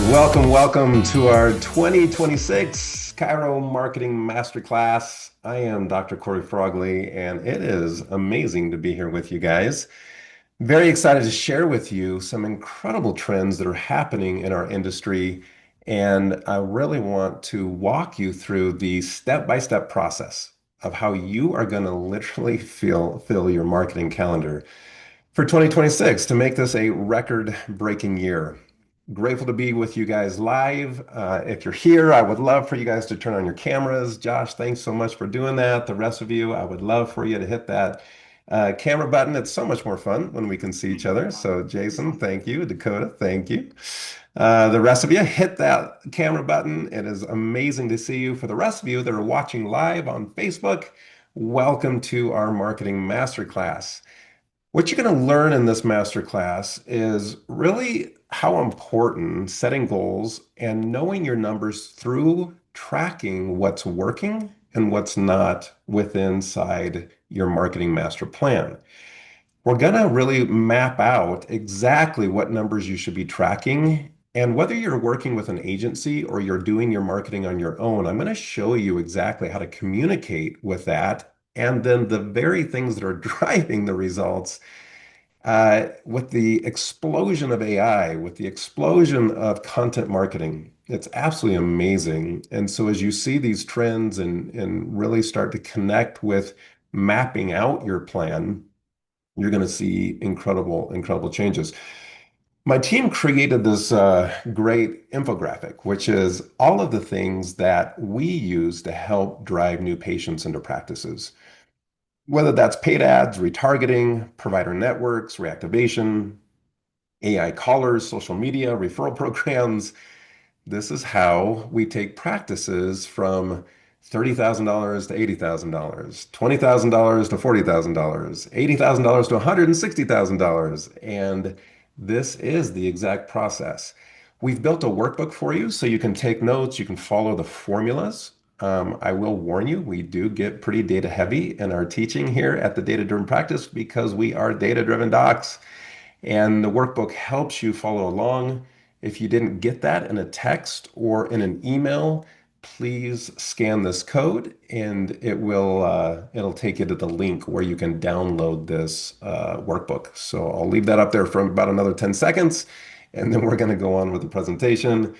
Welcome to our 2026 Chiro Marketing Masterclass. I am Dr. Cory Frogley, and it is amazing to be here with you guys. Very excited to share with you some incredible trends that are happening in our industry, and I really want to walk you through the step-by-step process of how you are going to literally fill your marketing calendar for 2026 to make this a record-breaking year. Grateful to be with you guys live. If you're here, I would love for you guys to turn on your cameras. Josh, thanks so much for doing that. The rest of you, I would love for you to hit that camera button. It's so much more fun when we can see each other. So, Jason, thank you. Dakota, thank you. The rest of you, hit that camera button. It is amazing to see you. For the rest of you that are watching live on Facebook, welcome to our Marketing Masterclass. What you're going to learn in this masterclass is really how important setting goals and knowing your numbers through tracking what's working and what's not within inside your marketing master plan. We're going to really map out exactly what numbers you should be tracking. And whether you're working with an agency or you're doing your marketing on your own, I'm going to show you exactly how to communicate with that. And then the very things that are driving the results with the explosion of AI, with the explosion of content marketing, it's absolutely amazing. And so as you see these trends and really start to connect with mapping out your plan, you're going to see incredible changes. My team created this great infographic, which is all of the things that we use to help drive new patients into practices. Whether that's paid ads, retargeting, provider networks, reactivation, AI callers, social media, referral programs, this is how we take practices from $30,000 to $80,000, $20,000 to $40,000, $80,000 to $160,000. And this is the exact process. We've built a workbook for you so you can take notes, you can follow the formulas. I will warn you, we do get pretty data heavy in our teaching here at the Data Driven Practice because we are data driven docs. And the workbook helps you follow along. If you didn't get that in a text or in an email, please scan this code and it'll take you to the link where you can download this workbook. So I'll leave that up there for about another 10 seconds, and then we're going to go on with the presentation.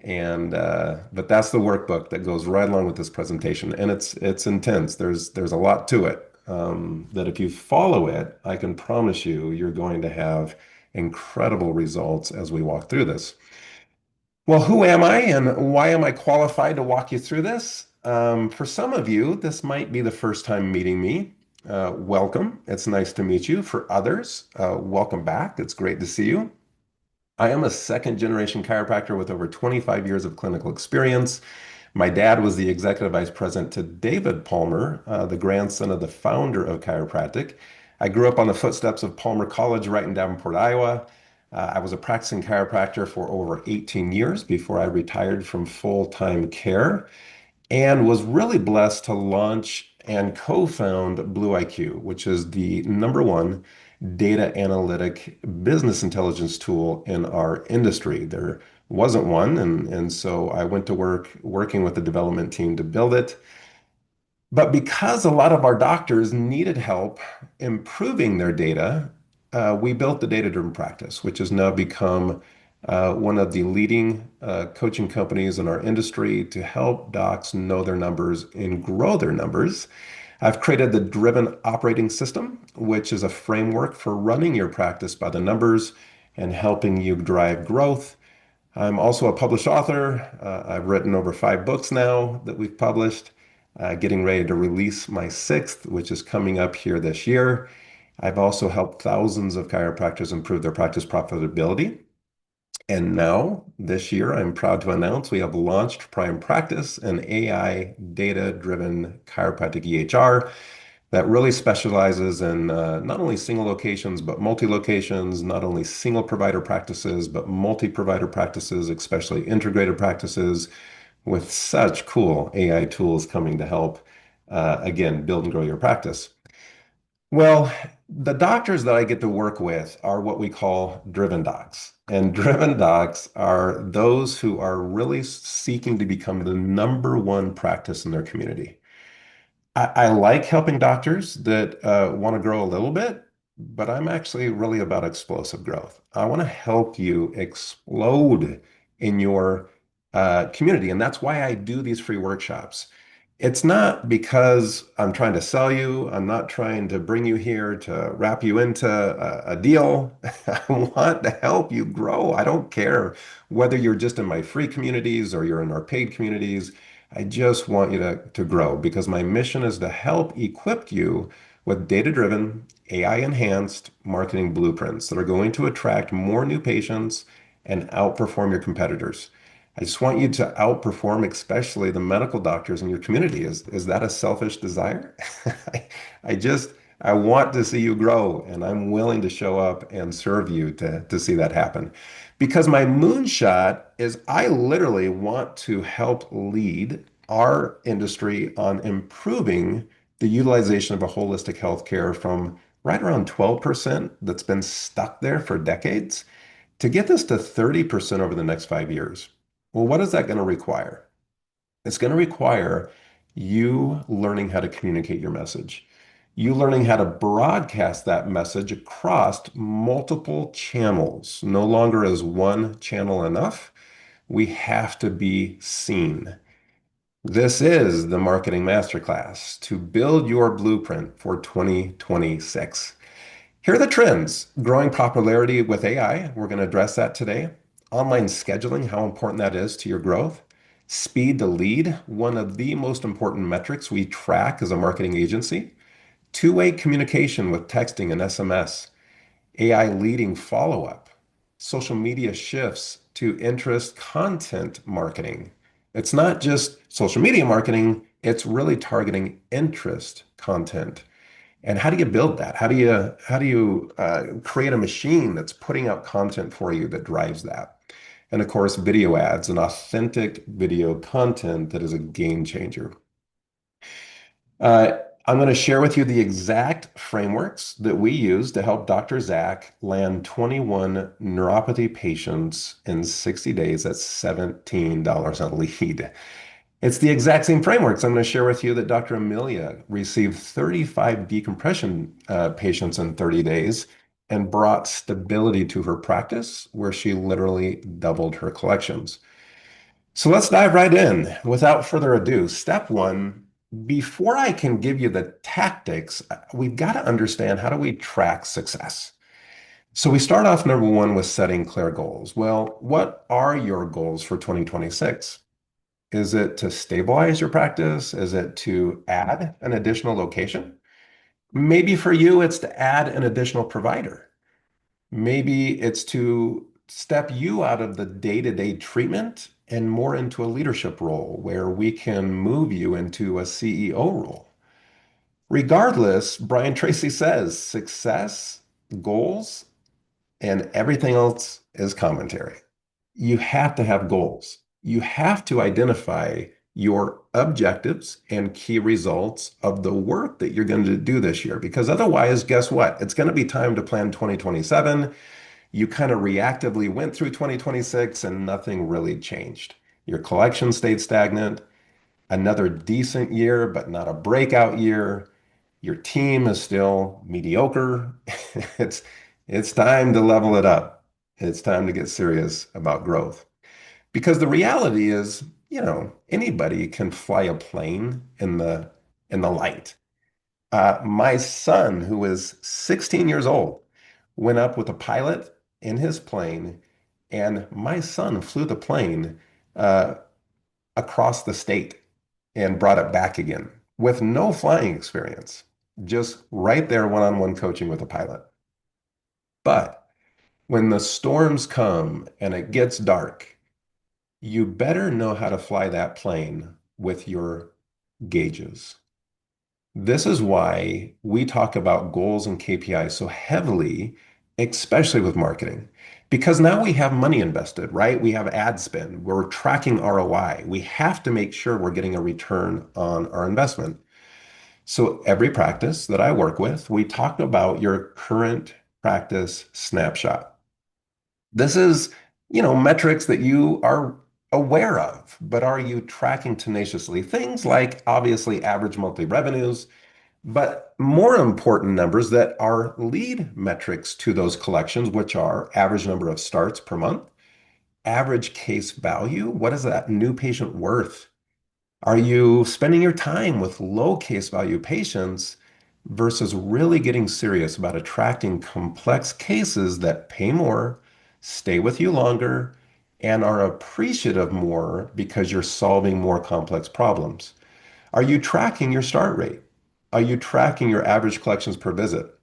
And but that's the workbook that goes right along with this presentation, and it's intense. There's a lot to it. That if you follow it, I can promise you you're going to have incredible results as we walk through this. Well, who am I and why am I qualified to walk you through this? For some of you, this might be the first time meeting me. Welcome. It's nice to meet you. For others, welcome back. It's great to see you. I am a second generation chiropractor with over 25 years of clinical experience. My dad was the executive vice president to David Palmer, the grandson of the founder of chiropractic. I grew up on the footsteps of Palmer College right in Davenport, Iowa. I was a practicing chiropractor for over 18 years before I retired from full-time care and was really blessed to launch and co-found Blue IQ, which is the number one data analytic business intelligence tool in our industry. There wasn't one, and so I went to work working with the development team to build it. But because a lot of our doctors needed help improving their data, we built the data-driven practice, which has now become one of the leading coaching companies in our industry to help docs know their numbers and grow their numbers. I've created the Driven Operating System, which is a framework for running your practice by the numbers and helping you drive growth. I'm also a published author. I've written over 5 books now that we've published, getting ready to release my sixth, which is coming up here this year. I've also helped thousands of chiropractors improve their practice profitability. And now, this year, I'm proud to announce we have launched Prime Practice, an AI data-driven chiropractic EHR that really specializes in not only single locations, but multi-locations, not only single provider practices, but multi-provider practices, especially integrated practices, with such cool AI tools coming to help, again, build and grow your practice. Well, the doctors that I get to work with are what we call driven docs. And driven docs are those who are really seeking to become the number one practice in their community. I like helping doctors that want to grow a little bit, but I'm actually really about explosive growth. I want to help you explode in your community. And that's why I do these free workshops. It's not because I'm trying to sell you. I'm not trying to bring you here to wrap you into a deal. I want to help you grow. I don't care whether you're just in my free communities or you're in our paid communities. I just want you to grow because my mission is to help equip you with data-driven, AI-enhanced marketing blueprints that are going to attract more new patients and outperform your competitors. I just want you to outperform, especially the medical doctors in your community. Is that a selfish desire? I, I just I want to see you grow, and I'm willing to show up and serve you to see that happen. Because my moonshot is I literally want to help lead our industry on improving the utilization of a holistic healthcare from right around 12% that's been stuck there for decades to get this to 30% over the next 5 years. Well, what is that going to require? It's going to require you learning how to communicate your message, you learning how to broadcast that message across multiple channels. No longer is one channel enough. We have to be seen. This is the Marketing Masterclass to build your blueprint for 2026. Here are the trends. Growing popularity with AI. We're going to address that today. Online scheduling, how important that is to your growth. Speed to lead, one of the most important metrics we track as a marketing agency. Two-way communication with texting and SMS. AI leading follow-up. Social media shifts to interest content marketing. It's not just social media marketing, it's really targeting interest content. And how do you build that? How do you create a machine that's putting out content for you that drives that? And of course, video ads and authentic video content that is a game changer. Uh, I'm going to share with you the exact frameworks that we use to help Dr. Zach land 21 neuropathy patients in 60 days. That's $17 a lead. It's the exact same frameworks I'm going to share with you that Dr. Amelia received 35 decompression patients in 30 days and brought stability to her practice, where she literally doubled her collections. So let's dive right in. Without further ado, step one, before I can give you the tactics, we've got to understand how do we track success. So we start off number one with setting clear goals. Well, what are your goals for 2026? Is it to stabilize your practice? Is it to add an additional location? Maybe for you, it's to add an additional provider. Maybe it's to step you out of the day-to-day treatment and more into a leadership role where we can move you into a CEO role. Regardless, Brian Tracy says success, goals, and everything else is commentary. You have to have goals. You have to identify your objectives and key results of the work that you're going to do this year. Because otherwise, guess what? It's going to be time to plan 2027. You kind of reactively went through 2026 and nothing really changed. Your collection stayed stagnant, another decent year, but not a breakout year. Your team is still mediocre. It's it's time to level it up. It's time to get serious about growth. Because the reality is, anybody can fly a plane in the light. My son, who is 16 years old, went up with a pilot in his plane, and my son flew the plane uh, across the state and brought it back again with no flying experience, just right there one-on-one coaching with a pilot. But when the storms come and it gets dark, you better know how to fly that plane with your gauges. This is why we talk about goals and KPIs so heavily, especially with marketing, because now we have money invested, right? We have ad spend. We're tracking ROI. We have to make sure we're getting a return on our investment. So every practice that I work with, we talk about your current practice snapshot. This is, metrics that you are aware of, but are you tracking tenaciously? Things like obviously average monthly revenues, but more important numbers that are lead metrics to those collections, which are average number of starts per month, average case value. What is that new patient worth? Are you spending your time with low case value patients versus really getting serious about attracting complex cases that pay more, stay with you longer, and are appreciative more because you're solving more complex problems? Are you tracking your start rate? Are you tracking your average collections per visit?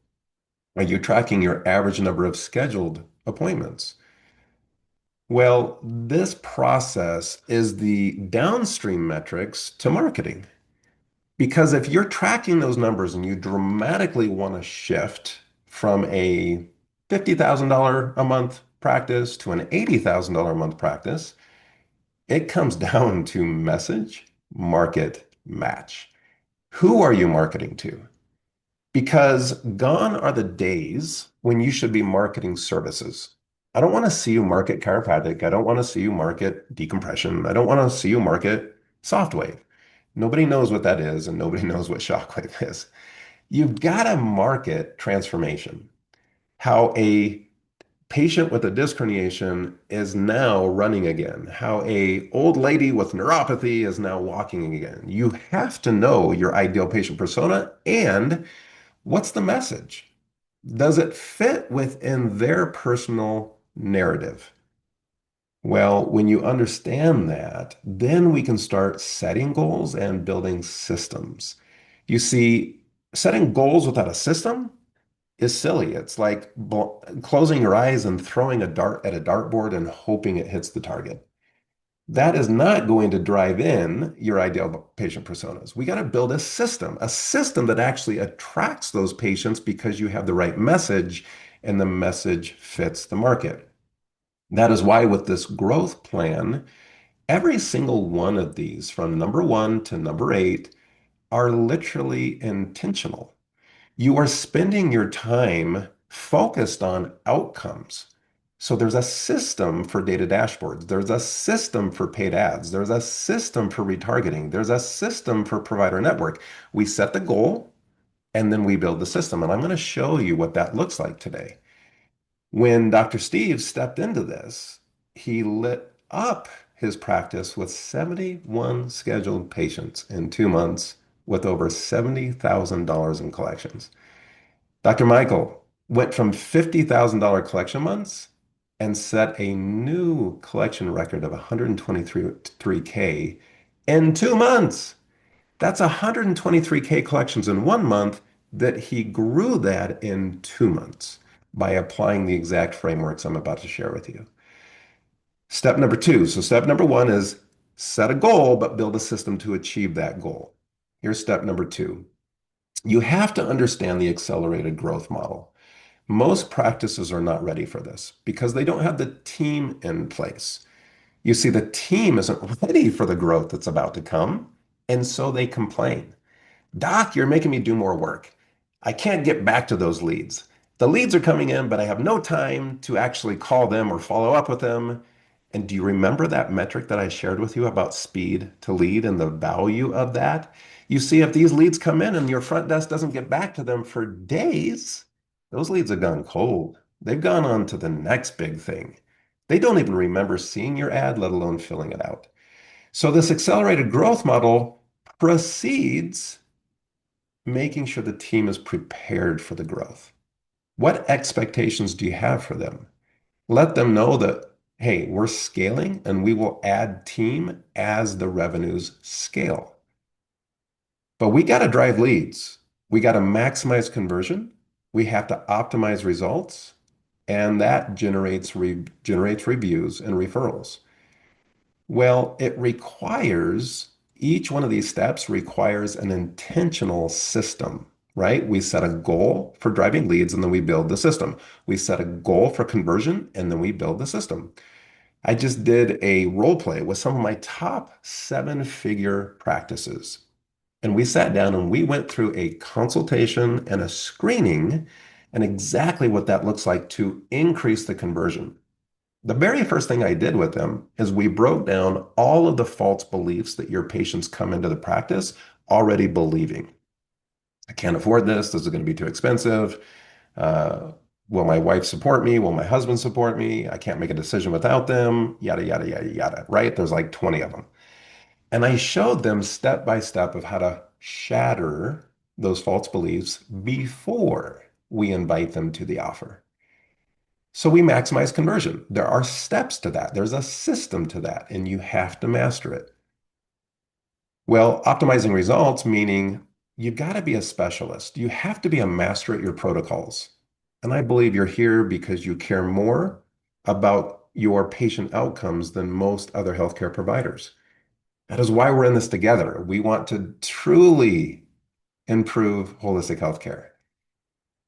Are you tracking your average number of scheduled appointments? Well, this process is the downstream metrics to marketing. Because if you're tracking those numbers and you dramatically want to shift from a $50,000 a month practice to an $80,000 a month practice, it comes down to message, market, match. Who are you marketing to? Because gone are the days when you should be marketing services. I don't want to see you market chiropractic. I don't want to see you market decompression. I don't want to see you market soft wave. Nobody knows what that is, and nobody knows what shockwave is. You've got to market transformation. How a patient with a disc herniation is now running again. How a old lady with neuropathy is now walking again. You have to know your ideal patient persona and what's the message? Does it fit within their personal narrative? Well, when you understand that, then we can start setting goals and building systems. You see, setting goals without a system is silly. It's like closing your eyes and throwing a dart at a dartboard and hoping it hits the target. That is not going to drive in your ideal patient personas. We got to build a system that actually attracts those patients because you have the right message and the message fits the market. That is why with this growth plan, every single one of these, from number one to number eight, are literally intentional. You are spending your time focused on outcomes. So there's a system for data dashboards. There's a system for paid ads. There's a system for retargeting. There's a system for provider network. We set the goal and then we build the system. And I'm going to show you what that looks like today. When Dr. Steve stepped into this, he lit up his practice with 71 scheduled patients in 2 months with over $70,000 in collections. Dr. Michael went from $50,000 collection months and set a new collection record of 123K in 2 months. That's 123K collections in 1 month that he grew that in 2 months by applying the exact frameworks I'm about to share with you. Step number two. So step number one is set a goal, but build a system to achieve that goal. Here's step number two. You have to understand the accelerated growth model. Most practices are not ready for this because they don't have the team in place. You see, the team isn't ready for the growth that's about to come, and so they complain. Doc, you're making me do more work. I can't get back to those leads. The leads are coming in, but I have no time to actually call them or follow up with them. And do you remember that metric that I shared with you about speed to lead and the value of that? You see, if these leads come in and your front desk doesn't get back to them for days, those leads have gone cold. They've gone on to the next big thing. They don't even remember seeing your ad, let alone filling it out. So this accelerated growth model precedes making sure the team is prepared for the growth. What expectations do you have for them? Let them know that, hey, we're scaling and we will add team as the revenues scale. But we got to drive leads. We got to maximize conversion. We have to optimize results, and that generates reviews and referrals. Well, it requires each one of these steps requires an intentional system, right? We set a goal for driving leads and then we build the system. We set a goal for conversion and then we build the system. I just did a role play with some of my top seven-figure practices. And we sat down and we went through a consultation and a screening and exactly what that looks like to increase the conversion. The very first thing I did with them is we broke down all of the false beliefs that your patients come into the practice already believing. I can't afford this. This is going to be too expensive. Uh, will my wife support me? Will my husband support me? I can't make a decision without them. Yada, yada, yada, yada, right? There's like 20 of them. And I showed them step by step of how to shatter those false beliefs before we invite them to the offer. So we maximize conversion. There are steps to that. There's a system to that, and you have to master it. Well, optimizing results, meaning you've got to be a specialist. You have to be a master at your protocols. And I believe you're here because you care more about your patient outcomes than most other healthcare providers. That is why we're in this together. We want to truly improve holistic healthcare.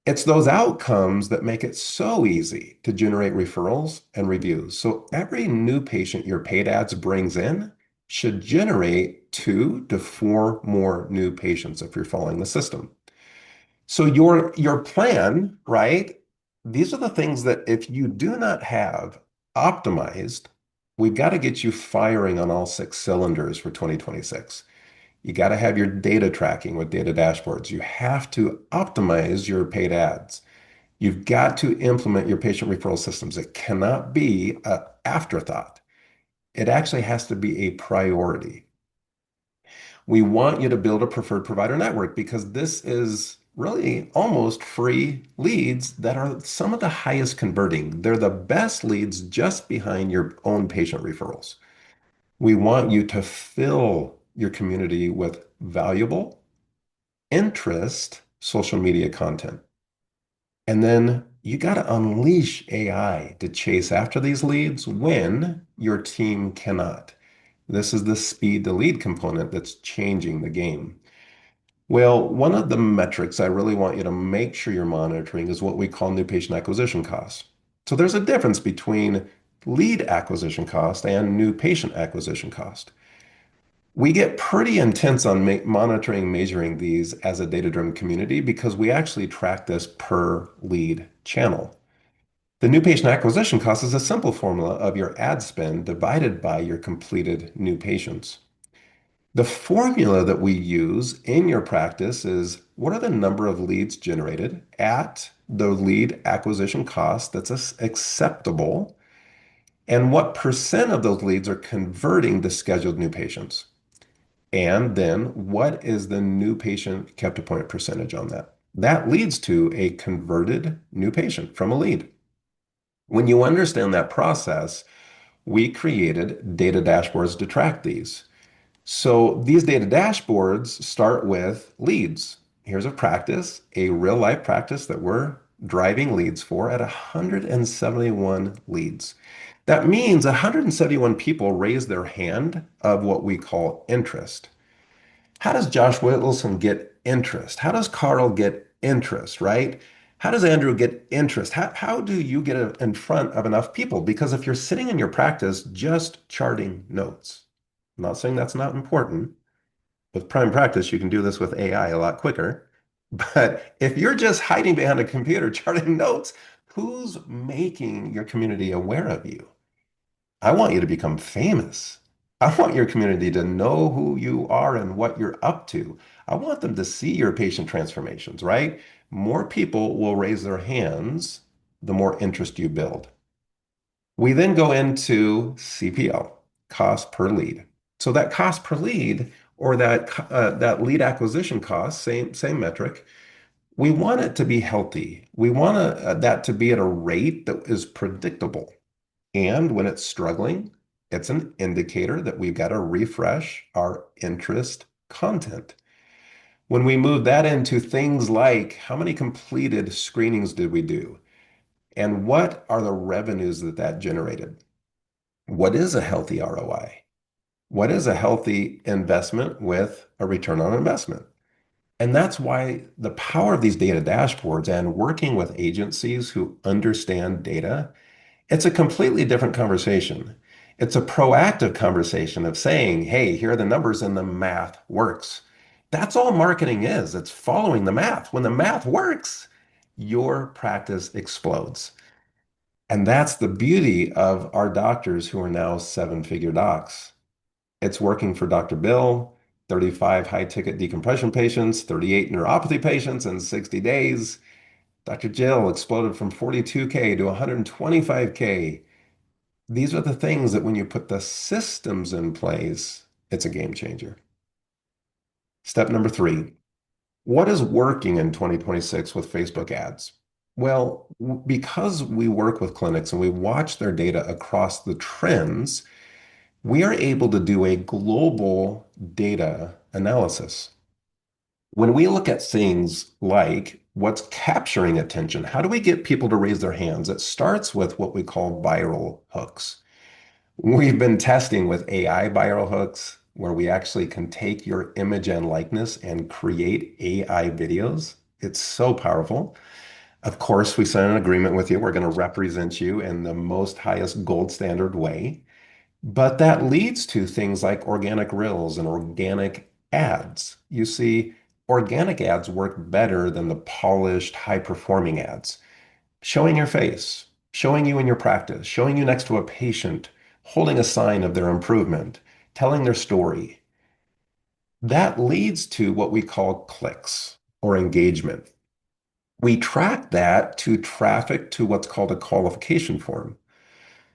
It's those outcomes that make it so easy to generate referrals and reviews. So every new patient your paid ads brings in should generate 2 to 4 more new patients if you're following the system. So your plan, right? These are the things that if you do not have optimized, we've got to get you firing on all 6 cylinders for 2026. You got to have your data tracking with data dashboards. You have to optimize your paid ads. You've got to implement your patient referral systems. It cannot be an afterthought. It actually has to be a priority. We want you to build a preferred provider network because this is really almost free leads that are some of the highest converting. They're the best leads just behind your own patient referrals. We want you to fill your community with valuable interest social media content. And then you got to unleash AI to chase after these leads when your team cannot. This is the speed to lead component that's changing the game. Well, one of the metrics I really want you to make sure you're monitoring is what we call new patient acquisition costs. So there's a difference between lead acquisition cost and new patient acquisition cost. We get pretty intense on monitoring, measuring these as a data-driven community because we actually track this per lead channel. The new patient acquisition cost is a simple formula of your ad spend divided by your completed new patients. The formula that we use in your practice is what are the number of leads generated at the lead acquisition cost that's acceptable, and what percent of those leads are converting to scheduled new patients. And then what is the new patient kept appointment percentage on that? That leads to a converted new patient from a lead. When you understand that process, we created data dashboards to track these. So these data dashboards start with leads. Here's a practice, a real life practice that we're driving leads for at 171 leads. That means 171 people raise their hand of what we call interest. How does Josh Whittleson get interest? How does Carl get interest, right? How does Andrew get interest? How do you get in front of enough people? Because if you're sitting in your practice just charting notes, I'm not saying that's not important. With prime practice, you can do this with AI a lot quicker. But if you're just hiding behind a computer charting notes, who's making your community aware of you? I want you to become famous. I want your community to know who you are and what you're up to. I want them to see your patient transformations, right? More people will raise their hands the more interest you build. We then go into CPL, cost per lead. So that cost per lead or that lead acquisition cost, same metric, we want it to be healthy. We want that to be at a rate that is predictable. And when it's struggling, it's an indicator that we've got to refresh our interest content. When we move that into things like how many completed screenings did we do? And what are the revenues that that generated? What is a healthy ROI? What is a healthy investment with a return on investment? And that's why the power of these data dashboards and working with agencies who understand data, it's a completely different conversation. It's a proactive conversation of saying, hey, here are the numbers and the math works. That's all marketing is. It's following the math. When the math works, your practice explodes. And that's the beauty of our doctors who are now seven-figure docs. It's working for Dr. Bill, 35 high-ticket decompression patients, 38 neuropathy patients in 60 days. Dr. Jill exploded from 42K to 125K. These are the things that when you put the systems in place, it's a game changer. Step number three, what is working in 2026 with Facebook ads? Well, because we work with clinics and we watch their data across the trends, we are able to do a global data analysis. When we look at things like what's capturing attention, how do we get people to raise their hands? It starts with what we call viral hooks. We've been testing with AI viral hooks where we actually can take your image and likeness and create AI videos. It's so powerful. Of course, we sign an agreement with you. We're going to represent you in the most highest gold standard way. But that leads to things like organic reels and organic ads. You see, organic ads work better than the polished, high-performing ads. Showing your face, showing you in your practice, showing you next to a patient, holding a sign of their improvement, telling their story. That leads to what we call clicks or engagement. We track that to traffic to what's called a qualification form.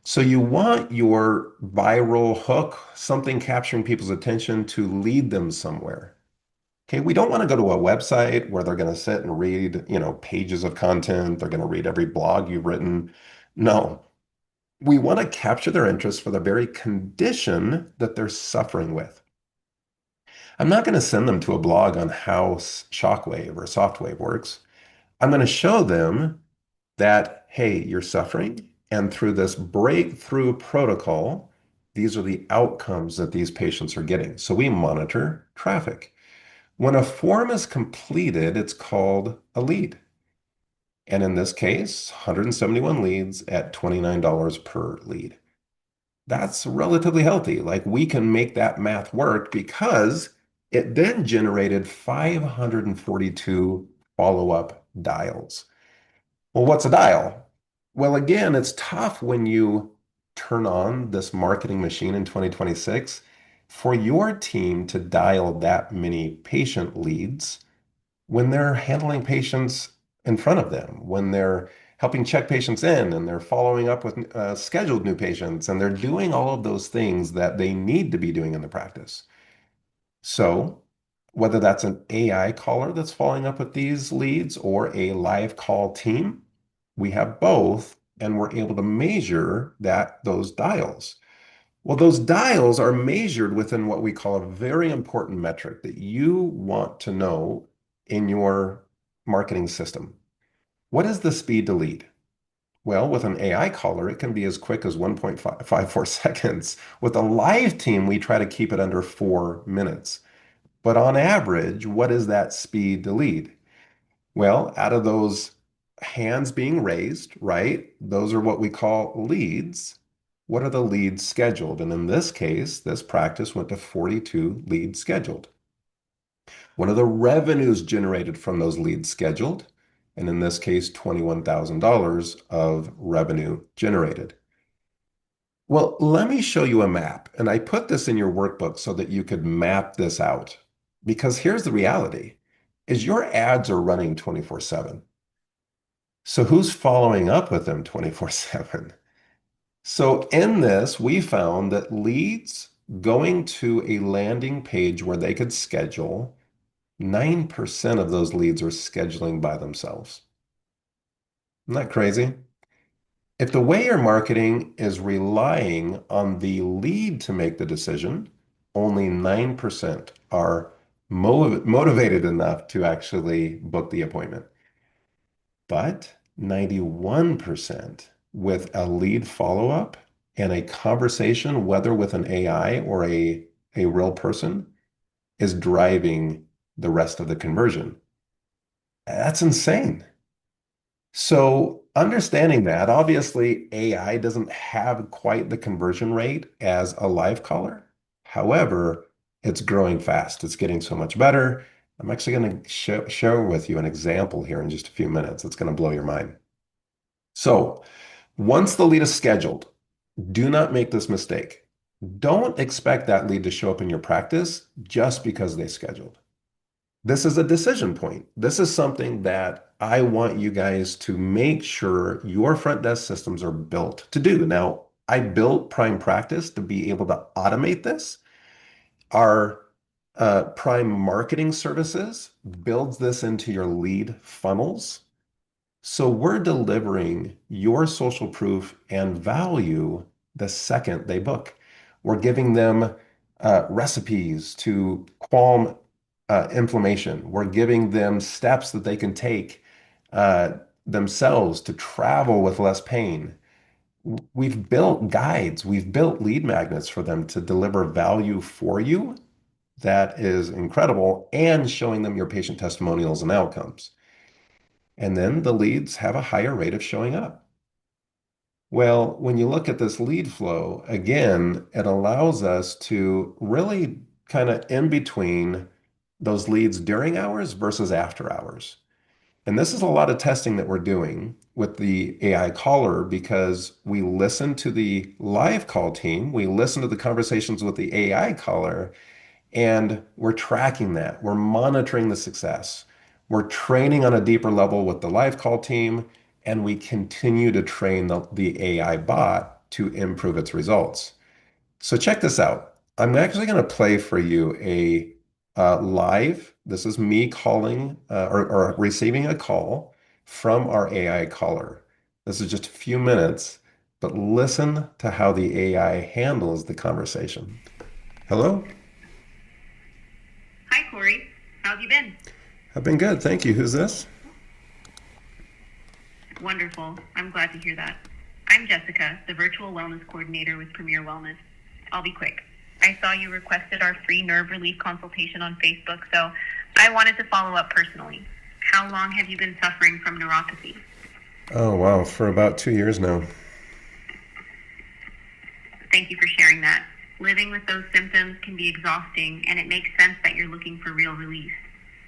So you want your viral hook, something capturing people's attention to lead them somewhere. Okay, we don't want to go to a website where they're going to sit and read, pages of content. They're going to read every blog you've written. No, we want to capture their interest for the very condition that they're suffering with. I'm not going to send them to a blog on how shockwave or softwave works. I'm going to show them that, hey, you're suffering. And through this breakthrough protocol, these are the outcomes that these patients are getting. So we monitor traffic. When a form is completed, it's called a lead. And in this case, 171 leads at $29 per lead. That's relatively healthy. Like we can make that math work because it then generated 542 follow-up dials. Well, what's a dial? Well, again, it's tough when you turn on this marketing machine in 2026 for your team to dial that many patient leads when they're handling patients in front of them, when they're helping check patients in and they're following up with scheduled new patients and they're doing all of those things that they need to be doing in the practice. So, whether that's an AI caller that's following up with these leads or a live call team, we have both, and we're able to measure those dials. Well, those dials are measured within what we call a very important metric that you want to know in your marketing system. What is the speed to lead? Well, with an AI caller, it can be as quick as 1.54 seconds. With a live team, we try to keep it under 4 minutes. But on average, what is that speed to lead? Well, out of those hands being raised, right? Those are what we call leads. What are the leads scheduled? And in this case, this practice went to 42 leads scheduled. What are the revenues generated from those leads scheduled? And in this case, $21,000 of revenue generated. Well, let me show you a map. And I put this in your workbook so that you could map this out. Because here's the reality, is your ads are running 24/7. So who's following up with them 24/7? So in this, we found that leads going to a landing page where they could schedule, 9% of those leads are scheduling by themselves. Isn't that crazy? If the way you're marketing is relying on the lead to make the decision, only 9% are motivated enough to actually book the appointment. But 91% with a lead follow-up and a conversation, whether with an AI or a real person, is driving the rest of the conversion. That's insane. So understanding that, obviously AI doesn't have quite the conversion rate as a live caller. However, it's growing fast. It's getting so much better. I'm actually going to share with you an example here in just a few minutes. It's going to blow your mind. So Once the lead is scheduled, do not make this mistake. Don't expect that lead to show up in your practice just because they scheduled. This is a decision point. This is something that I want you guys to make sure your front desk systems are built to do. Now, I built Prime Practice to be able to automate this. Our Prime Marketing Services builds this into your lead funnels. So we're delivering your social proof and value the second they book. We're giving them recipes to calm inflammation. We're giving them steps that they can take themselves to travel with less pain. We've built guides, we've built lead magnets for them to deliver value for you that is incredible and showing them your patient testimonials and outcomes. And then the leads have a higher rate of showing up. Well, when you look at this lead flow, again, it allows us to really kind of in between those leads during hours versus after hours. And this is a lot of testing that we're doing with the AI caller because we listen to the live call team, we listen to the conversations with the AI caller, and we're tracking that. We're monitoring the success. We're training on a deeper level with the live call team, and we continue to train the AI bot to improve its results. So check this out. I'm actually going to play for you a live. This is me calling or receiving a call from our AI caller. This is just a few minutes, but listen to how the AI handles the conversation. Hello? Hi, Cory. How have you been? I've been good. Thank you. Who's this? Wonderful. I'm glad to hear that. I'm Jessica, the virtual wellness coordinator with Premier Wellness. I'll be quick. I saw you requested our free nerve relief consultation on Facebook, so I wanted to follow up personally. How long have you been suffering from neuropathy? Oh, wow. For about 2 years now. Thank you for sharing that. Living with those symptoms can be exhausting, and it makes sense that you're looking for real relief.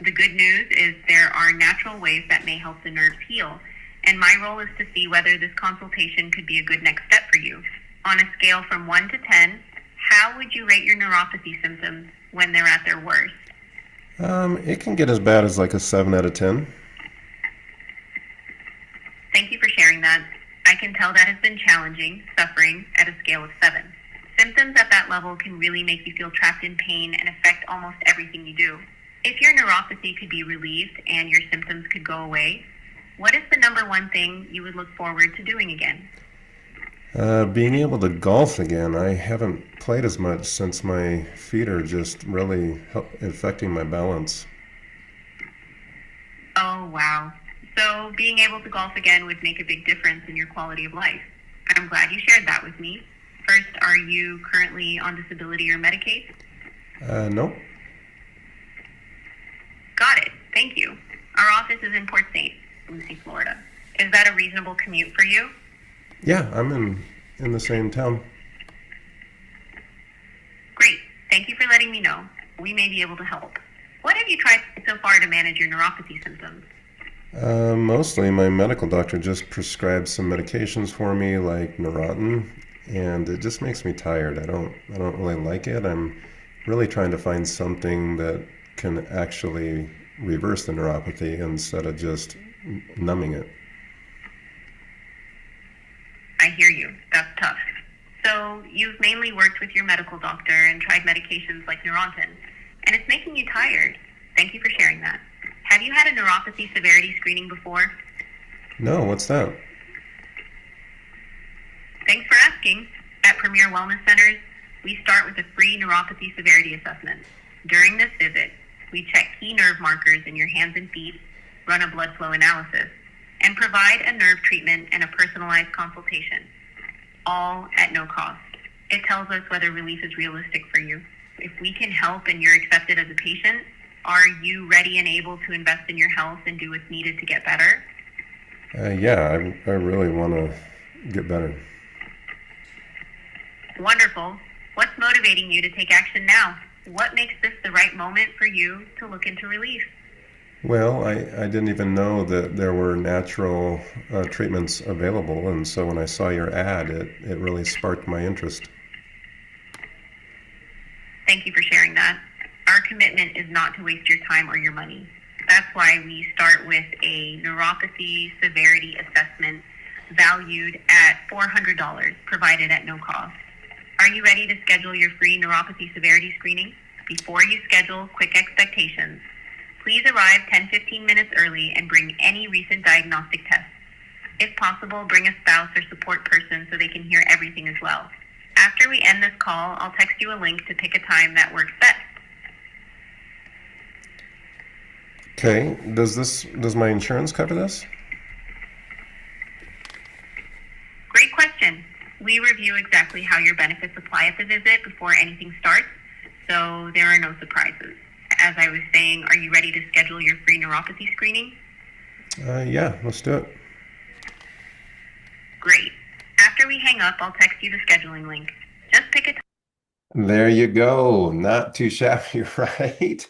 The good news is there are natural ways that may help the nerves heal, and my role is to see whether this consultation could be a good next step for you. On a scale from 1 to 10, how would you rate your neuropathy symptoms when they're at their worst? It can get as bad as like a 7 out of 10. Thank you for sharing that. I can tell that has been challenging, suffering at a scale of 7. Symptoms at that level can really make you feel trapped in pain and affect almost everything you do. If your neuropathy could be relieved and your symptoms could go away, what is the number one thing you would look forward to doing again? Being able to golf again. I haven't played as much since my feet are just really affecting my balance. Oh, wow. So being able to golf again would make a big difference in your quality of life. I'm glad you shared that with me. First, are you currently on disability or Medicaid? Nope. Got it. Thank you. Our office is in Port St. Lucie, Florida. Is that a reasonable commute for you? Yeah, I'm in the same town. Great. Thank you for letting me know. We may be able to help. What have you tried so far to manage your neuropathy symptoms? Mostly my medical doctor just prescribed some medications for me, like Neurontin, and it just makes me tired. I don't really like it. I'm really trying to find something that can actually reverse the neuropathy instead of just numbing it. I hear you. That's tough. So you've mainly worked with your medical doctor and tried medications like Neurontin, and it's making you tired. Thank you for sharing that. Have you had a neuropathy severity screening before? No, what's that? Thanks for asking. At Premier Wellness Centers, we start with a free neuropathy severity assessment. During this visit, we check key nerve markers in your hands and feet, run a blood flow analysis, and provide a nerve treatment and a personalized consultation, all at no cost. It tells us whether relief is realistic for you. If we can help and you're accepted as a patient, are you ready and able to invest in your health and do what's needed to get better? Yeah, I really want to get better. Wonderful. What's motivating you to take action now? What makes this the right moment for you to look into relief? Well, I didn't even know that there were natural treatments available, and so when I saw your ad, it really sparked my interest. Thank you for sharing that. Our commitment is not to waste your time or your money. That's why we start with a neuropathy severity assessment valued at $400, provided at no cost. Are you ready to schedule your free neuropathy severity screening? Before you schedule, quick expectations. Please arrive 10-15 minutes early and bring any recent diagnostic tests. If possible, bring a spouse or support person so they can hear everything as well. After we end this call, I'll text you a link to pick a time that works best. Okay, does my insurance cover this? Great question. We review exactly how your benefits apply at the visit before anything starts, so there are no surprises. As I was saying, are you ready to schedule your free neuropathy screening? Yeah, let's do it. Great. After we hang up, I'll text you the scheduling link. Just pick a time. There you go. Not too shabby, right?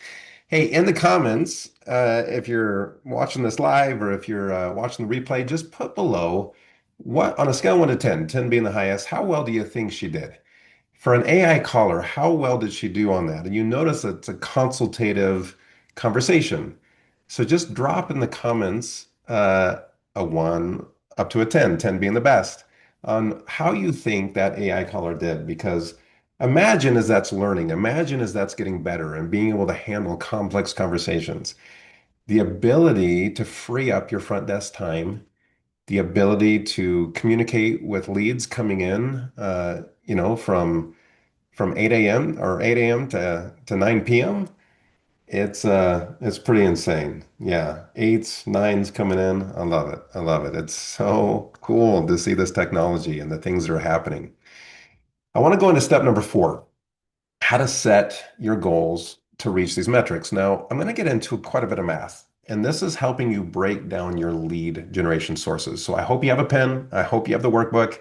Hey, in the comments, if you're watching this live or if you're watching the replay, just put below what on a scale of 1 to 10, 10 being the highest, how well do you think she did? For an AI caller, how well did she do on that? And you notice it's a consultative conversation. So just drop in the comments a 1 up to a 10, 10 being the best, on how you think that AI caller did. Because imagine as that's learning, imagine as that's getting better and being able to handle complex conversations, the ability to free up your front desk time, the ability to communicate with leads coming in, from 8 a.m. or 8 a.m. to 9 p.m. It's pretty insane. Yeah. Eights, nines coming in. I love it. I love it. It's so cool to see this technology and the things that are happening. I want to go into step number 4, how to set your goals to reach these metrics. Now, I'm going to get into quite a bit of math, and this is helping you break down your lead generation sources. So I hope you have a pen. I hope you have the workbook.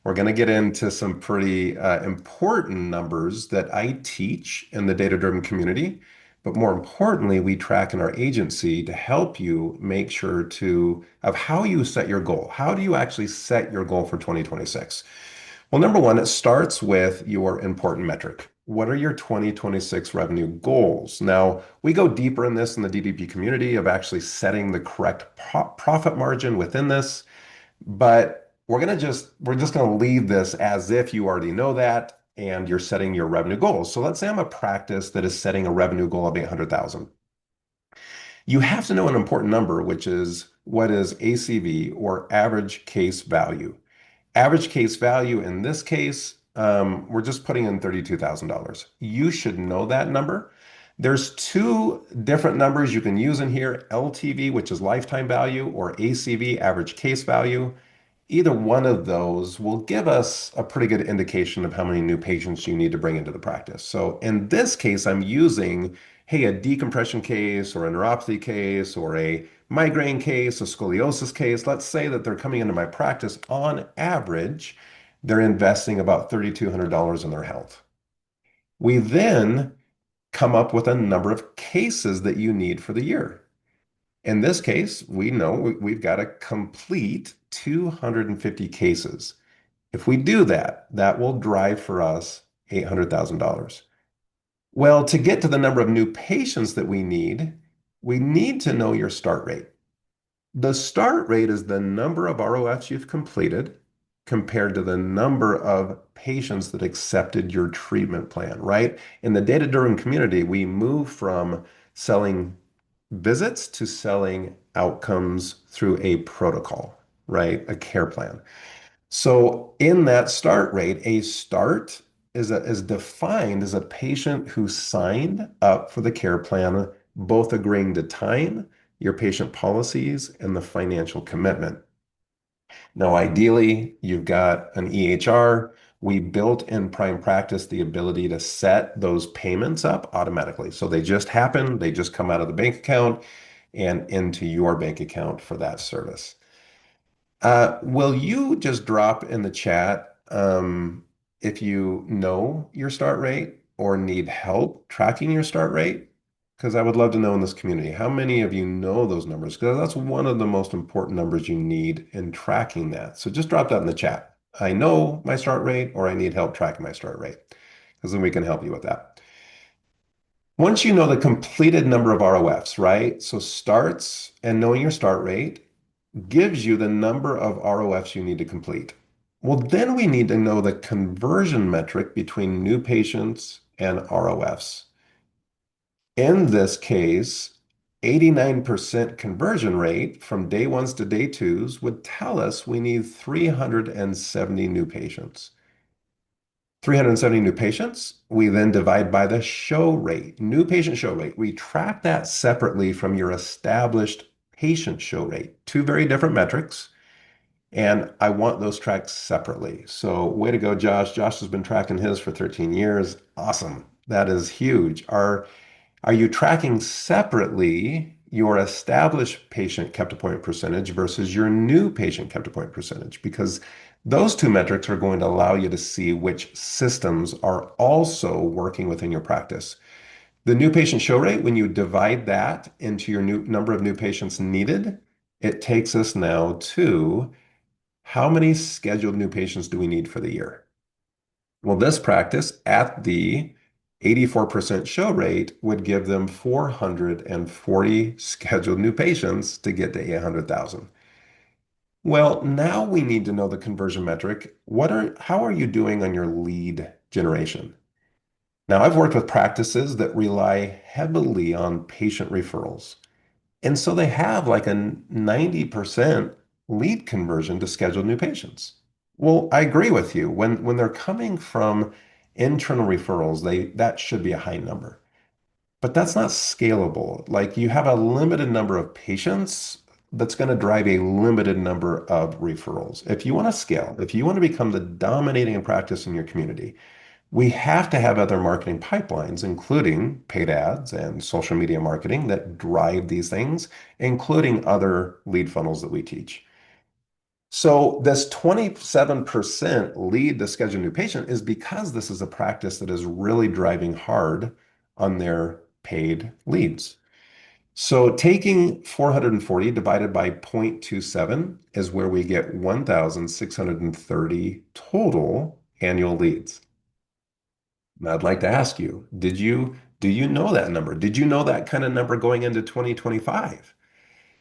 We're going to get into some pretty important numbers that I teach in the data-driven community. But more importantly, we track in our agency to help you make sure of how you set your goal. How do you actually set your goal for 2026? Well, number one, it starts with your important metric. What are your 2026 revenue goals? Now, we go deeper in this in the DDP community of actually setting the correct profit margin within this. But we're just gonna leave this as if you already know that and you're setting your revenue goals. So let's say I'm a practice that is setting a revenue goal of 800,000. You have to know an important number, which is what is ACV, or average case value. Average case value in this case, we're just putting in $32,000. You should know that number. There's two different numbers you can use in here, LTV, which is lifetime value, or ACV, average case value. Either one of those will give us a pretty good indication of how many new patients you need to bring into the practice. So in this case, I'm using, hey, a decompression case or a neuropathy case or a migraine case, a scoliosis case. Let's say that they're coming into my practice on average, they're investing about $3,200 in their health. We then come up with a number of cases that you need for the year. In this case, we know we've got to complete 250 cases. If we do that, that will drive for us $800,000. Well, to get to the number of new patients that we need to know your start rate. The start rate is the number of ROFs you've completed compared to the number of patients that accepted your treatment plan, right? In the data-driven community, we move from selling visits to selling outcomes through a protocol, right? A care plan. So in that start rate, a start is defined as a patient who signed up for the care plan, both agreeing to time, your patient policies, and the financial commitment. Now, ideally, you've got an EHR. We built in Prime Practice the ability to set those payments up automatically. So they just happen, they just come out of the bank account and into your bank account for that service. Will you just drop in the chat if you know your start rate or need help tracking your start rate? Because I would love to know in this community, how many of you know those numbers? Because that's one of the most important numbers you need in tracking that. So just drop that in the chat. I know my start rate, or I need help tracking my start rate, because then we can help you with that. Once you know the completed number of ROFs, right? So starts and knowing your start rate gives you the number of ROFs you need to complete. Well, then we need to know the conversion metric between new patients and ROFs. In this case, 89% conversion rate from day ones to day twos would tell us we need 370 new patients. 370 new patients, we then divide by the show rate, new patient show rate. We track that separately from your established patient show rate. Two very different metrics, and I want those tracked separately. So, way to go, Josh. Josh has been tracking his for 13 years. Awesome. That is huge. Are you tracking separately your established patient kept appointment percentage versus your new patient kept appointment percentage? Because those two metrics are going to allow you to see which systems are also working within your practice. The new patient show rate, when you divide that into your new number of new patients needed, it takes us now to how many scheduled new patients do we need for the year? Well, this practice at the 84% show rate would give them 440 scheduled new patients to get to 800,000. Well, now we need to know the conversion metric. How are you doing on your lead generation? Now, I've worked with practices that rely heavily on patient referrals. And so they have like a 90% lead conversion to schedule new patients. Well, I agree with you. When they're coming from internal referrals, that should be a high number. But that's not scalable. Like you have a limited number of patients that's going to drive a limited number of referrals. If you want to scale, if you want to become the dominating practice in your community, we have to have other marketing pipelines, including paid ads and social media marketing that drive these things, including other lead funnels that we teach. So this 27% lead to schedule a new patient is because this is a practice that is really driving hard on their paid leads. So taking 440 divided by 0.27 is where we get 1,630 total annual leads. And I'd like to ask you, do you know that number? Did you know that kind of number going into 2025?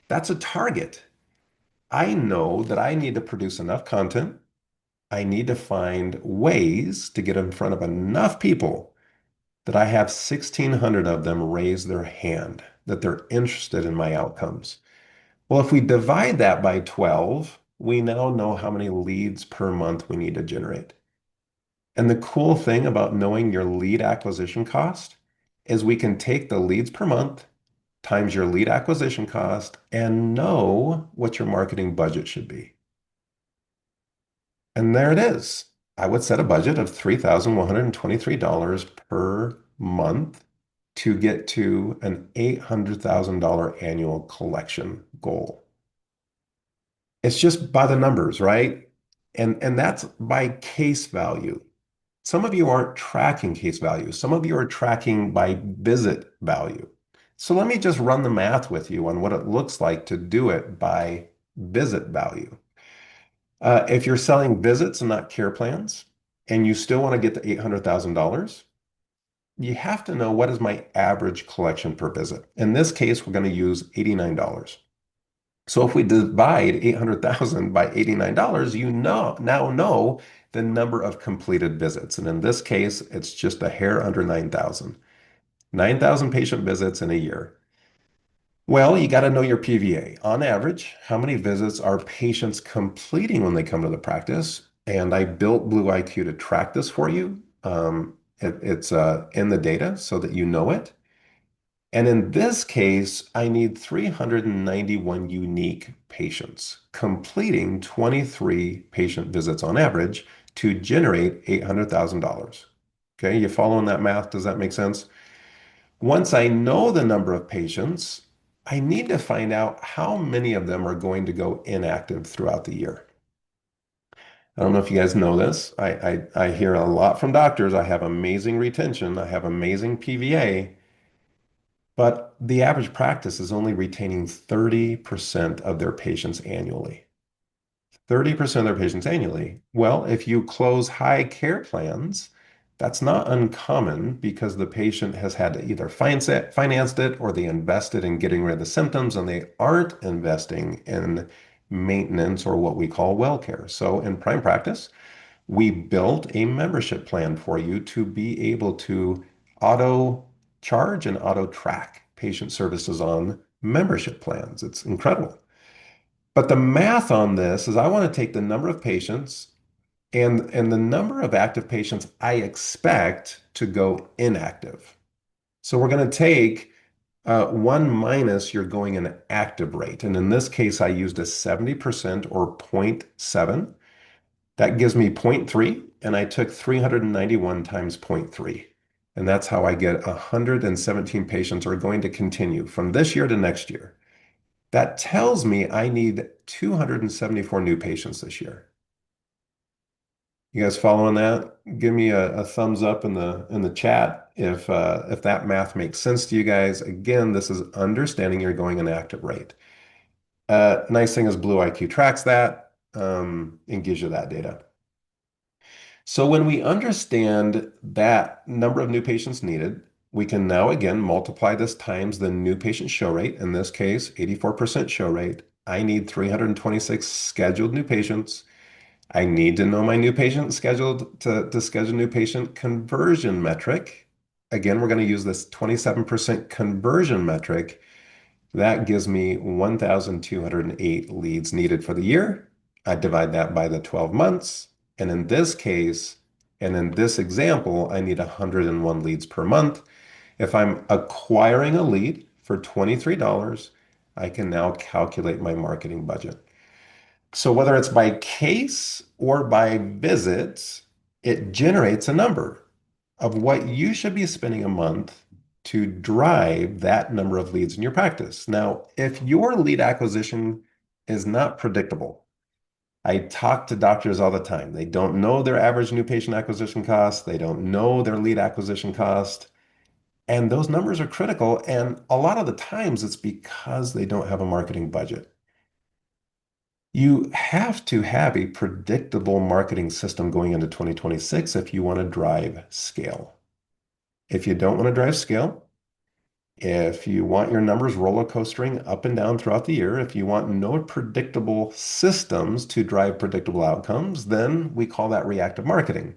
That's a target. I know that I need to produce enough content. I need to find ways to get in front of enough people that I have 1,600 of them raise their hand, that they're interested in my outcomes. Well, if we divide that by 12, we now know how many leads per month we need to generate. And the cool thing about knowing your lead acquisition cost is we can take the leads per month times your lead acquisition cost and know what your marketing budget should be. And there it is. I would set a budget of $3,123 per month to get to an $800,000 annual collection goal. It's just by the numbers, right? And that's by case value. Some of you aren't tracking case value. Some of you are tracking by visit value. So let me just run the math with you on what it looks like to do it by visit value. If you're selling visits and not care plans, and you still want to get to $800,000, you have to know what is my average collection per visit. In this case, we're going to use $89. So if we divide 800,000 by $89, you now know the number of completed visits. And in this case, it's just a hair under 9,000. 9,000 patient visits in a year. Well, you got to know your PVA. On average, how many visits are patients completing when they come to the practice? And I built Blue IQ to track this for you. It's in the data so that you know it. And in this case, I need 391 unique patients completing 23 patient visits on average to generate $800,000. Okay, you following that math? Does that make sense? Once I know the number of patients, I need to find out how many of them are going to go inactive throughout the year. I don't know if you guys know this. I hear a lot from doctors. I have amazing retention. I have amazing PVA. But the average practice is only retaining 30% of their patients annually. 30% of their patients annually. Well, if you close high care plans, that's not uncommon because the patient has had to either financed it or they invested in getting rid of the symptoms and they aren't investing in maintenance or what we call well care. So in prime practice, we built a membership plan for you to be able to auto charge and auto track patient services on membership plans. It's incredible. But the math on this is I want to take the number of patients and the number of active patients I expect to go inactive. So we're going to take one minus your going in active rate. And in this case, I used a 70% or zero point 0.7. That gives me zero point 0.3, and I took 391 times zero point 0.3. And that's how I get 117 patients are going to continue from this year to next year. That tells me I need 274 new patients this year. You guys following that? Give me a thumbs up in the chat if that math makes sense to you guys. Again, this is understanding you're going an active rate. Nice thing is Blue IQ tracks that and gives you that data. So when we understand that number of new patients needed, we can now again multiply this times the new patient show rate. In this case, 84% show rate. I need 326 scheduled new patients. I need to know my new patient scheduled to schedule new patient conversion metric. Again, we're going to use this 27% conversion metric. That gives me 1,208 leads needed for the year. I divide that by the 12 months. And in this case, and in this example, I need 101 leads per month. If I'm acquiring a lead for $23, I can now calculate my marketing budget. So whether it's by case or by visit, it generates a number of what you should be spending a month to drive that number of leads in your practice. Now, if your lead acquisition is not predictable, I talk to doctors all the time. They don't know their average new patient acquisition cost. They don't know their lead acquisition cost. And those numbers are critical. And a lot of the times it's because they don't have a marketing budget. You have to have a predictable marketing system going into 2026 if you want to drive scale. If you don't want to drive scale, if you want your numbers roller coastering up and down throughout the year, if you want no predictable systems to drive predictable outcomes, then we call that reactive marketing.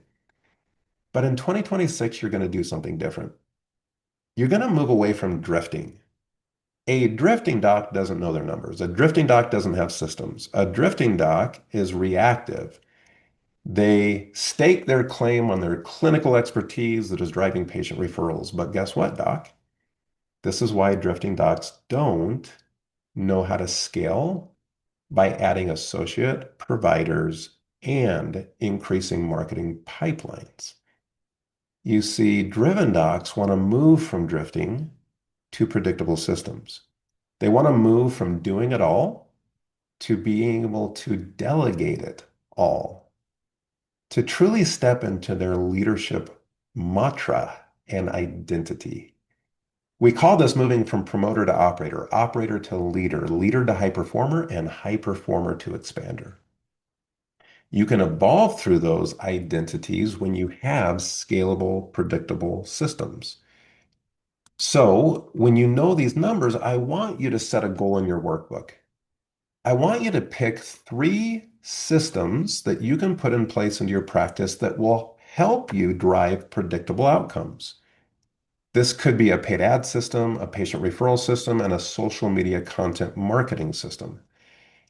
But in 2026, you're going to do something different. You're going to move away from drifting. A drifting doc doesn't know their numbers. A drifting doc doesn't have systems. A drifting doc is reactive. They stake their claim on their clinical expertise that is driving patient referrals. But guess what, doc? This is why drifting docs don't know how to scale by adding associate providers and increasing marketing pipelines. You see, driven docs want to move from drifting to predictable systems. They want to move from doing it all to being able to delegate it all, to truly step into their leadership mantra and identity. We call this moving from promoter to operator, operator to leader, leader to high performer, and high performer to expander. You can evolve through those identities when you have scalable, predictable systems. So when you know these numbers, I want you to set a goal in your workbook. I want you to pick 3 systems that you can put in place into your practice that will help you drive predictable outcomes. This could be a paid ad system, a patient referral system, and a social media content marketing system.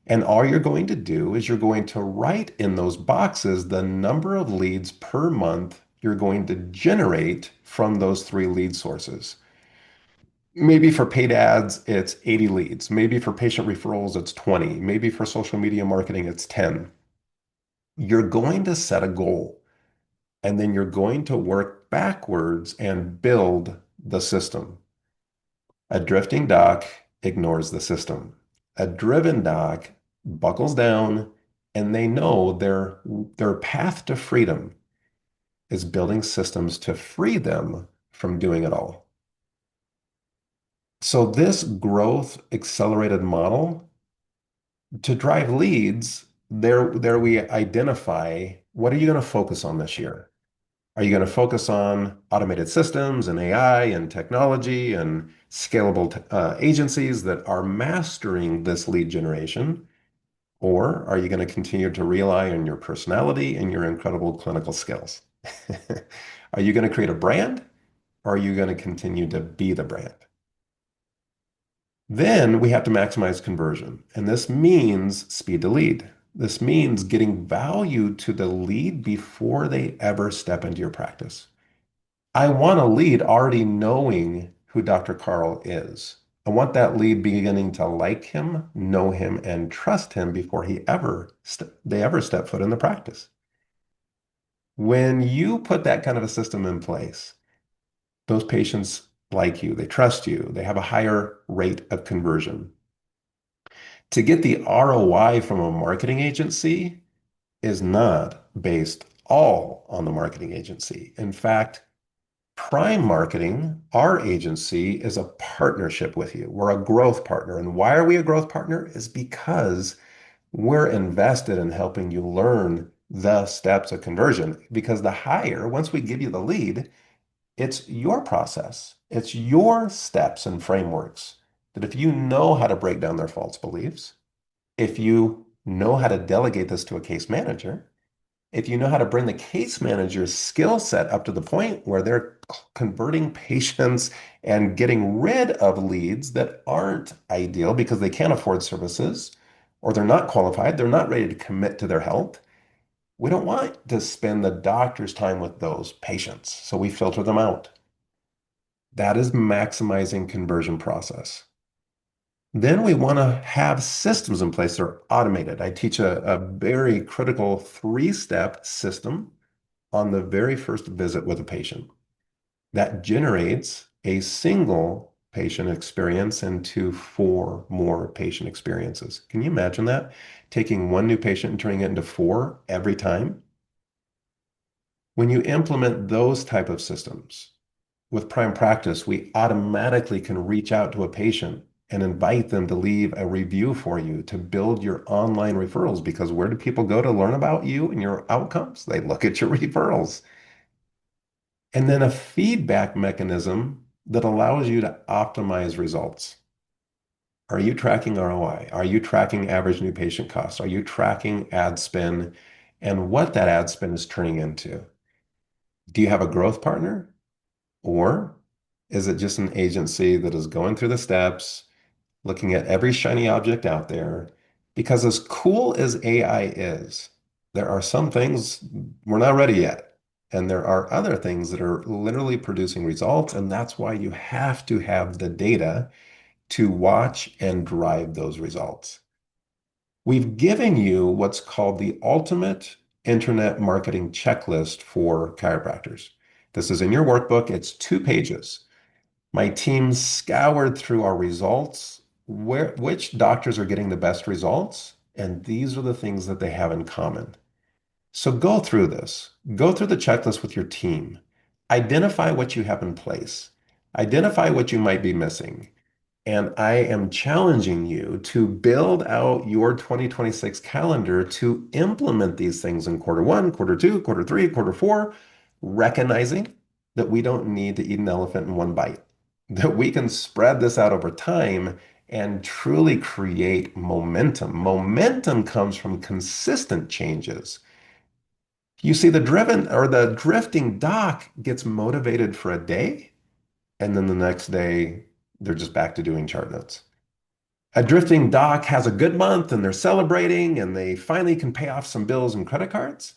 And all you're going to do is you're going to write in those boxes the number of leads per month you're going to generate from those 3 lead sources. Maybe for paid ads, it's 80 leads. Maybe for patient referrals, it's 20. Maybe for social media marketing, it's 10. You're going to set a goal, and then you're going to work backwards and build the system. A drifting doc ignores the system. A driven doc buckles down, and they know their path to freedom is building systems to free them from doing it all. So this growth accelerated model to drive leads, there we identify what are you going to focus on this year? Are you going to focus on automated systems and AI and technology and scalable agencies that are mastering this lead generation? Or are you going to continue to rely on your personality and your incredible clinical skills? Are you going to create a brand or are you going to continue to be the brand? Then we have to maximize conversion. And this means speed to lead. This means getting value to the lead before they ever step into your practice. I want a lead already knowing who Dr. Carl is. I want that lead beginning to like him, know him, and trust him before they ever step foot in the practice. When you put that kind of a system in place, those patients like you, they trust you, they have a higher rate of conversion. To get the ROI from a marketing agency is not based all on the marketing agency. In fact, Prime Marketing, our agency, is a partnership with you. We're a growth partner. And why are we a growth partner? Is because we're invested in helping you learn the steps of conversion. Because the higher, once we give you the lead, it's your process, it's your steps and frameworks that if you know how to break down their false beliefs, if you know how to delegate this to a case manager, if you know how to bring the case manager's skill set up to the point where they're converting patients and getting rid of leads that aren't ideal because they can't afford services or they're not qualified, they're not ready to commit to their health. We don't want to spend the doctor's time with those patients, so we filter them out. That is maximizing conversion process. Then we want to have systems in place that are automated. I teach a very critical three-step system on the very first visit with a patient that generates a single patient experience into four more patient experiences. Can you imagine that? Taking one new patient and turning it into four every time? When you implement those type of systems with Prime Practice, we automatically can reach out to a patient and invite them to leave a review for you to build your online referrals. Because where do people go to learn about you and your outcomes? They look at your referrals. And then a feedback mechanism that allows you to optimize results. Are you tracking ROI? Are you tracking average new patient costs? Are you tracking ad spend and what that ad spend is turning into? Do you have a growth partner? Or is it just an agency that is going through the steps, looking at every shiny object out there? Because as cool as AI is, there are some things we're not ready yet. And there are other things that are literally producing results. And that's why you have to have the data to watch and drive those results. We've given you what's called the ultimate internet marketing checklist for chiropractors. This is in your workbook. It's 2 pages. My team scoured through our results, which doctors are getting the best results, and these are the things that they have in common. So go through this. Go through the checklist with your team. Identify what you have in place. Identify what you might be missing. And I am challenging you to build out your 2026 calendar to implement these things in quarter one, quarter two, quarter three, quarter four, recognizing that we don't need to eat an elephant in one bite, that we can spread this out over time and truly create momentum. Momentum comes from consistent changes. You see, the drifting doc gets motivated for a day, and then the next day they're just back to doing chart notes. A drifting doc has a good month and they're celebrating and they finally can pay off some bills and credit cards.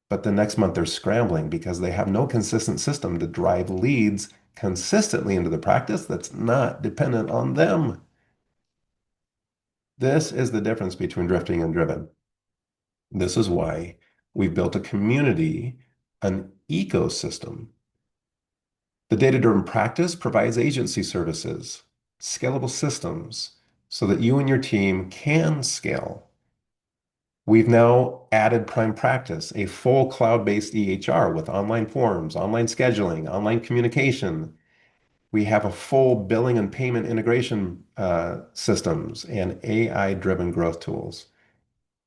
But the next month they're scrambling because they have no consistent system to drive leads consistently into the practice that's not dependent on them. This is the difference between drifting and driven. This is why we've built a community, an ecosystem. The data-driven practice provides agency services, scalable systems, so that you and your team can scale. We've now added Prime Practice, a full cloud-based EHR with online forms, online scheduling, online communication. We have a full billing and payment integration systems and AI-driven growth tools.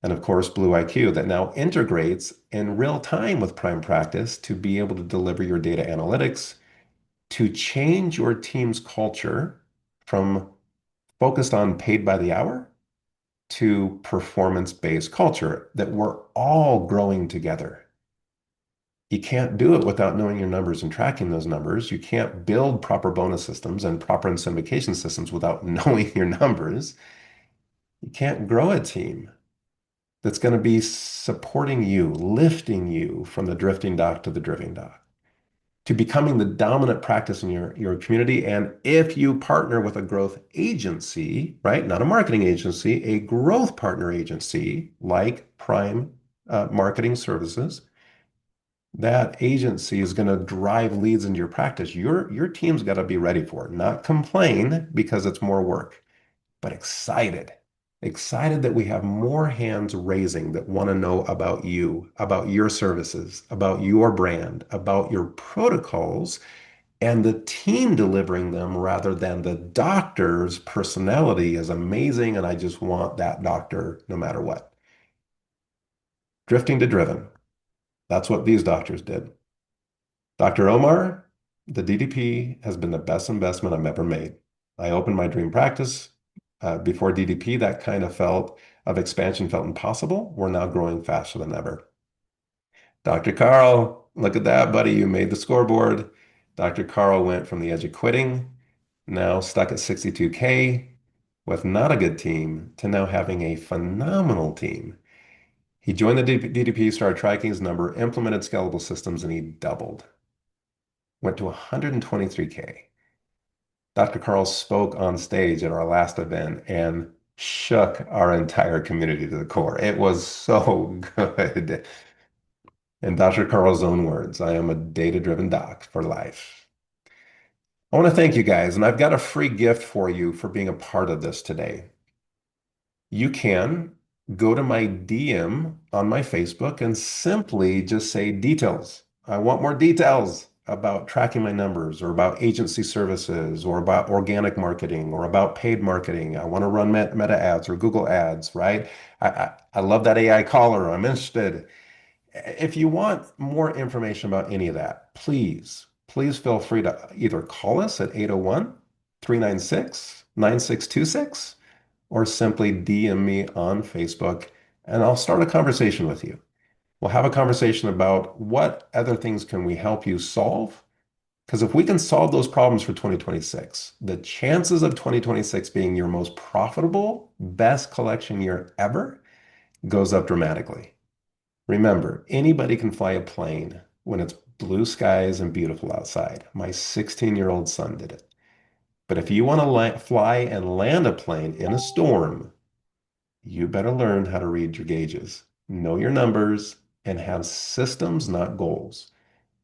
And of course, Blue IQ that now integrates in real time with Prime Practice to be able to deliver your data analytics, to change your team's culture from focused on paid by the hour to performance-based culture that we're all growing together. You can't do it without knowing your numbers and tracking those numbers. You can't build proper bonus systems and proper incentivization systems without knowing your numbers. You can't grow a team that's going to be supporting you, lifting you from the drifting dock to the drifting dock, to becoming the dominant practice in your community. And if you partner with a growth agency, right, not a marketing agency, a growth partner agency like Prime Marketing Services, that agency is going to drive leads into your practice. Your team's got to be ready for it, not complain because it's more work, but excited. Excited that we have more hands raising that want to know about you, about your services, about your brand, about your protocols, and the team delivering them rather than the doctor's personality is amazing. And I just want that doctor no matter what. Drifting to driven. That's what these doctors did. Dr. Omar, the DDP has been the best investment I've ever made. I opened my dream practice. Before DDP, that kind of expansion felt impossible. We're now growing faster than ever. Dr. Carl, look at that, buddy. You made the scoreboard. Dr. Carl went from the edge of quitting, now stuck at 62K with not a good team, to now having a phenomenal team. He joined the DDP, started tracking his number, implemented scalable systems, and he doubled. Went to 123K. Dr. Carl spoke on stage at our last event and shook our entire community to the core. It was so good. In Dr. Carl's own words, I am a data-driven doc for life. I want to thank you guys, and I've got a free gift for you for being a part of this today. You can go to my DM on my Facebook and simply just say details. I want more details about tracking my numbers or about agency services or about organic marketing or about paid marketing. I want to run meta ads or Google ads, right? I love that AI caller. I'm interested. If you want more information about any of that, please feel free to either call us at 801-396-9626 or simply DM me on Facebook and I'll start a conversation with you. We'll have a conversation about what other things can we help you solve? Because if we can solve those problems for 2026, the chances of 2026 being your most profitable, best collection year ever goes up dramatically. Remember, anybody can fly a plane when it's blue skies and beautiful outside. My 16-year-old son did it. But if you want to fly and land a plane in a storm, you better learn how to read your gauges, know your numbers, and have systems, not goals.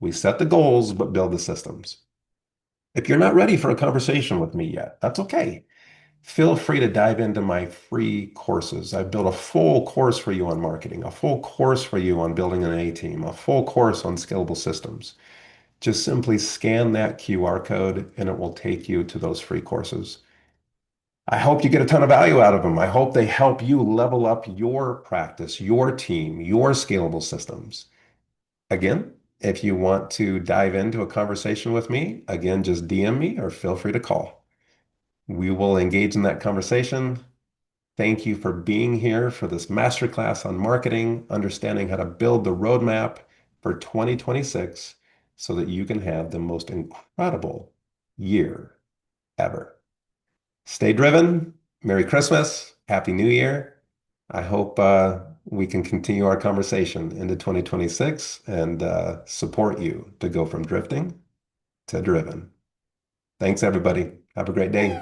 We set the goals, but build the systems. If you're not ready for a conversation with me yet, that's okay. Feel free to dive into my free courses. I've built a full course for you on marketing, a full course for you on building an A team, a full course on scalable systems. Just simply scan that QR code and it will take you to those free courses. I hope you get a ton of value out of them. I hope they help you level up your practice, your team, your scalable systems. Again, if you want to dive into a conversation with me, again, just DM me or feel free to call. We will engage in that conversation. Thank you for being here for this masterclass on marketing, understanding how to build the roadmap for 2026 so that you can have the most incredible year ever. Stay driven. Merry Christmas. Happy New Year. I hope we can continue our conversation into 2026 and support you to go from drifting to driven. Thanks, everybody. Have a great day.